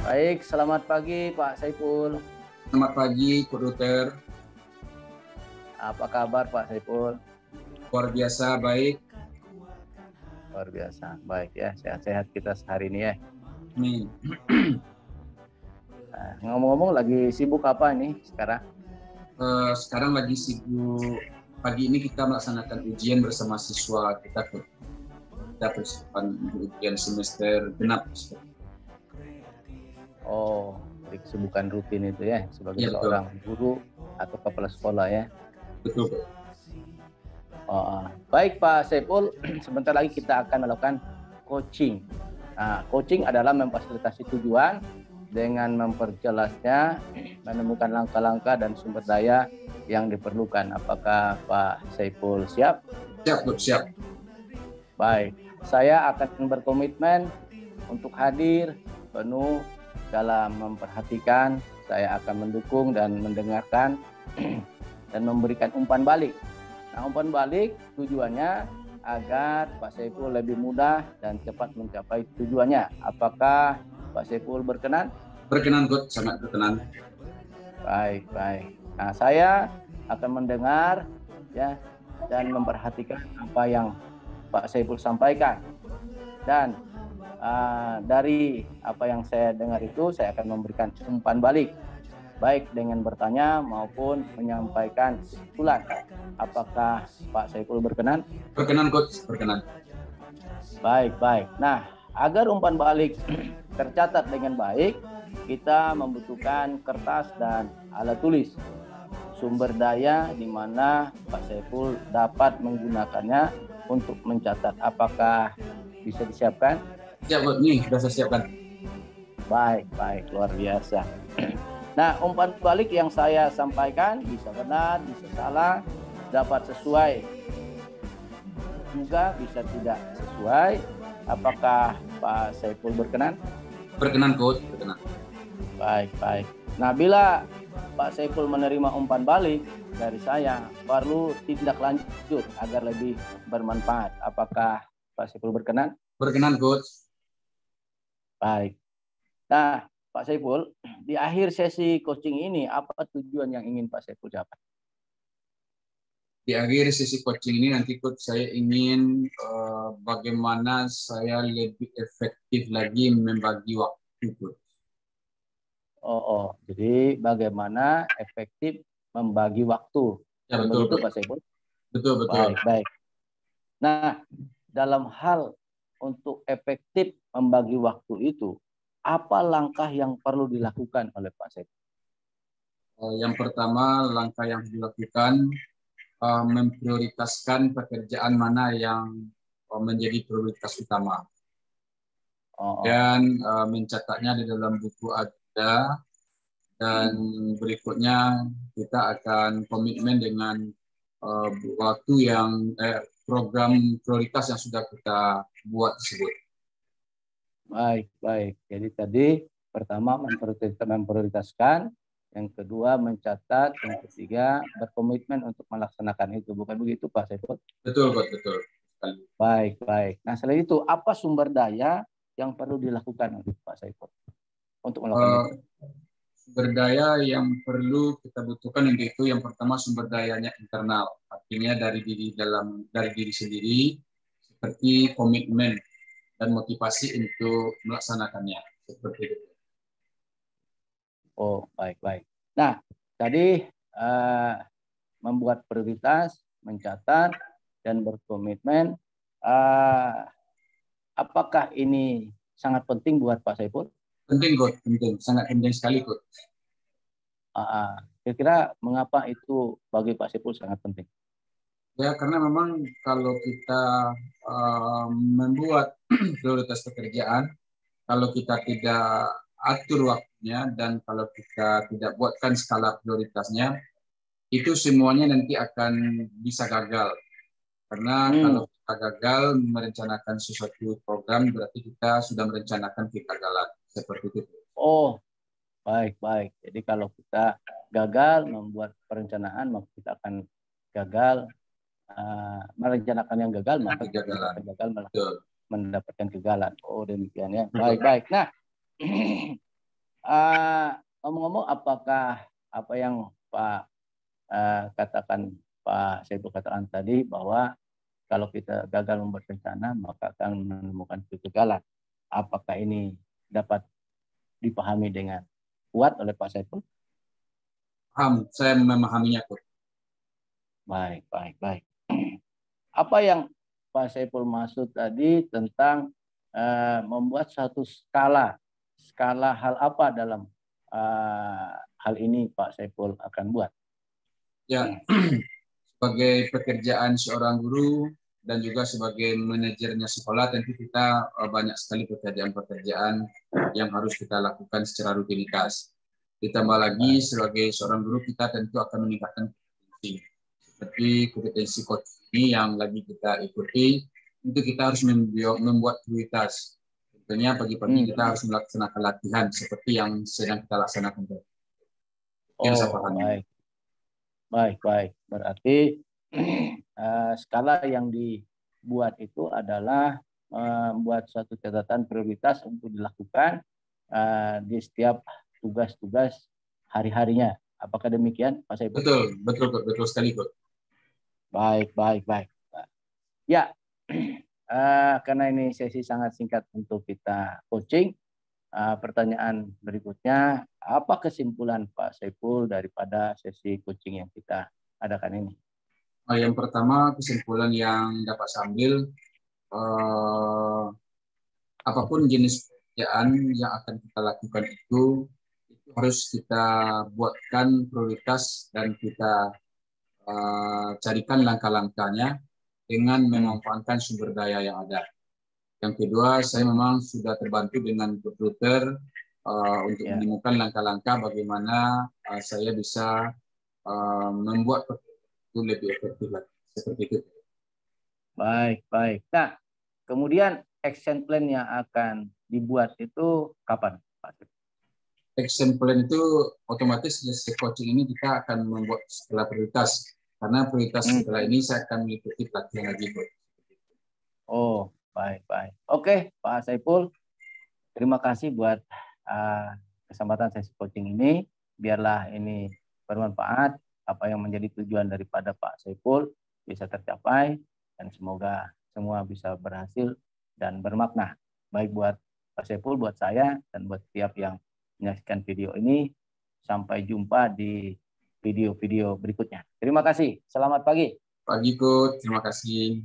Baik, selamat pagi Pak Saiful. Selamat pagi, Pak Dokter. Apa kabar Pak Saiful? Luar biasa baik. Luar biasa, baik ya. Sehat-sehat kita sehari ini ya. Nih, Nah, ngomong-ngomong lagi sibuk apa ini sekarang? sekarang lagi sibuk. Pagi ini kita melaksanakan ujian bersama siswa kita. Kita persiapan untuk ujian semester genap. Oh, jadi kesibukan rutin itu ya sebagai Ya, betul. seorang guru atau kepala sekolah ya. Betul, Pak. Oh, baik Pak Saiful, sebentar lagi kita akan melakukan coaching. Nah, coaching adalah memfasilitasi tujuan dengan memperjelasnya, menemukan langkah-langkah dan sumber daya yang diperlukan. Apakah Pak Saiful siap? Siap, Dok, siap. Baik, saya akan berkomitmen untuk hadir penuh dalam memperhatikan. Saya akan mendukung dan mendengarkan dan memberikan umpan balik. Nah, umpan balik tujuannya agar Pak Saiful lebih mudah dan cepat mencapai tujuannya. Apakah Pak Saiful berkenan? Berkenan, Dok, sangat berkenan. Baik, baik. Nah, saya akan mendengar ya dan memperhatikan apa yang Pak Saiful sampaikan. Dan dari apa yang saya dengar itu, saya akan memberikan umpan balik, baik dengan bertanya maupun menyampaikan kesimpulan. Apakah Pak Saiful berkenan? Berkenan, Dok, berkenan. Baik, baik. Nah, agar umpan balik tercatat dengan baik, kita membutuhkan kertas dan alat tulis. Sumber daya di mana Pak Saiful dapat menggunakannya untuk mencatat. Apakah bisa disiapkan? Siap, Dok. Nih, sudah saya siapkan. Baik, baik, luar biasa. Nah, umpan balik yang saya sampaikan bisa benar, bisa salah, dapat sesuai, juga bisa tidak sesuai. Apakah Pak Saiful berkenan? Berkenan, Dok, berkenan. Baik, baik. Nah, bila Pak Saiful menerima umpan balik dari saya, perlu tindak lanjut agar lebih bermanfaat. Apakah Pak Saiful berkenan? Berkenan, Dok. Baik. Nah, Pak Saiful, di akhir sesi coaching ini, apa tujuan yang ingin Pak Saiful capai? Di akhir sesi coaching ini nanti, Coach, saya ingin bagaimana saya lebih efektif lagi membagi waktu, Coach. Jadi bagaimana efektif membagi waktu? Ya, betul, Begitu Coach. Pak Saiful? Betul, betul. Baik, baik. Nah, dalam hal untuk efektif membagi waktu itu, apa langkah yang perlu dilakukan oleh Pak Saiful? Yang pertama, langkah yang dilakukan memprioritaskan pekerjaan mana yang menjadi prioritas utama. Dan mencatatnya di dalam buku ada, dan berikutnya kita akan komitmen dengan waktu yang program prioritas yang sudah kita buat tersebut. Baik, baik. Jadi tadi pertama memprioritaskan, yang kedua mencatat, yang ketiga berkomitmen untuk melaksanakan itu. Bukan begitu Pak Saiful? Betul, Coach, betul. Baik, baik. Nah, selain itu apa sumber daya yang perlu dilakukan oleh Pak Saiful untuk melakukan itu? Sumber daya yang perlu kita butuhkan untuk itu, yang pertama sumber dayanya internal, artinya dari diri sendiri, seperti komitmen dan motivasi untuk melaksanakannya, seperti itu. Oh, baik, baik. Nah, tadi membuat prioritas, mencatat, dan berkomitmen. Apakah ini sangat penting buat Pak Saiful? Penting, Coach, penting, sangat penting sekali, Coach. Kira-kira mengapa itu bagi Pak Saiful sangat penting? Ya, karena memang kalau kita membuat prioritas pekerjaan, kalau kita tidak atur waktunya dan kalau kita tidak buatkan skala prioritasnya, itu semuanya nanti akan bisa gagal. Karena kalau kita gagal merencanakan sesuatu program, berarti kita sudah merencanakan kegagalan. Seperti itu. Oh, baik, baik. Jadi kalau kita gagal membuat perencanaan, maka kita akan gagal merencanakan yang gagal, maka kita akan gagal mendapatkan kegagalan. Oh, demikian ya. Baik, baik. Nah, Ngomong-ngomong, apakah apa yang Pak katakan Pak Saiful katakan tadi bahwa kalau kita gagal membuat rencana maka akan menemukan kegagalan. Apakah ini dapat dipahami dengan kuat oleh Pak Saiful? Paham, saya memahaminya, Coach. Baik, baik, baik. Apa yang Pak Saiful maksud tadi tentang membuat satu skala hal apa dalam hal ini Pak Saiful akan buat? Ya, sebagai pekerjaan seorang guru dan juga sebagai manajernya sekolah, tentu kita banyak sekali pekerjaan-pekerjaan yang harus kita lakukan secara rutinitas. Ditambah lagi sebagai seorang guru kita tentu akan meningkatkan kompetensi. Seperti kompetensi coaching ini yang lagi kita ikuti, itu kita harus membuat prioritas. Tentunya pagi-pagi kita harus melaksanakan latihan seperti yang sedang kita laksanakan. Yang saya pahami. Baik. Baik, baik. Berarti skala yang dibuat itu adalah membuat suatu catatan prioritas untuk dilakukan di setiap tugas-tugas hari-harinya. Apakah demikian, Pak Saiful? Betul sekali, Coach. Baik, baik, baik. Ya, karena ini sesi sangat singkat untuk kita coaching, pertanyaan berikutnya, apa kesimpulan Pak Saiful daripada sesi coaching yang kita adakan ini? Yang pertama, kesimpulan yang dapat saya ambil, apapun jenis pekerjaan yang akan kita lakukan itu harus kita buatkan prioritas dan kita carikan langkah-langkahnya dengan memanfaatkan sumber daya yang ada. Yang kedua, saya memang sudah terbantu dengan recruiter untuk menemukan langkah-langkah bagaimana saya bisa membuat itu lebih efektif lagi. Seperti itu. Baik, baik. Nah, kemudian action plan yang akan dibuat itu kapan, Pak? Action plan itu otomatis di coaching ini kita akan membuat skala prioritas. Karena prioritas setelah ini saya akan mengikuti pelatihan lagi, Coach. Oh, baik, baik. Oke, Pak Saiful. Terima kasih buat kesempatan sesi coaching ini. Biarlah ini bermanfaat. Apa yang menjadi tujuan daripada Pak Saiful bisa tercapai. Dan semoga semua bisa berhasil dan bermakna. Baik buat Pak Saiful, buat saya, dan buat setiap yang menyaksikan video ini. Sampai jumpa di video-video berikutnya. Terima kasih. Selamat pagi. Pagi, Coach. Terima kasih.